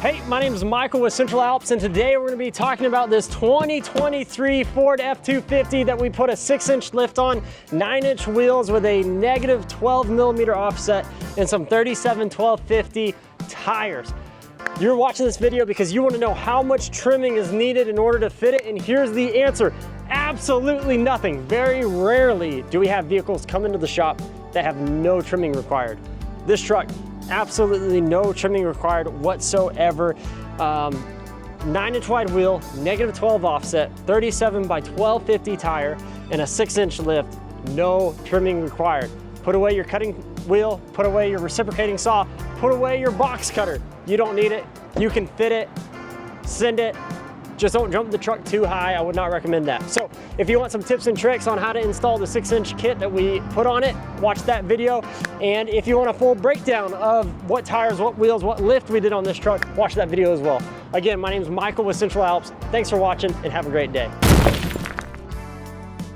Hey, my name is Michael with Central Alps, and today we're going to be talking about this 2023 Ford F-250 that we put a 6-inch lift on, 9-inch wheels with a negative 12mm offset, and some 37-1250 tires. You're watching this video because you want to know how much trimming is needed in order to fit it, and here's the answer. Absolutely nothing. Very rarely do we have vehicles come into the shop that have no trimming required. This truck, absolutely no trimming required whatsoever. 9-inch wide wheel, negative 12 offset, 37-1250 tire, and a 6-inch lift, no trimming required. Put away your cutting wheel, put away your reciprocating saw, put away your box cutter. You don't need it. You can fit it, send it. Just don't jump the truck too high. I would not recommend that. So if you want some tips and tricks on how to install the 6-inch kit that we put on it, watch that video. And if you want a full breakdown of what tires, what wheels, what lift we did on this truck, watch that video as well. Again, my name is Michael with Central Alps. Thanks for watching and have a great day.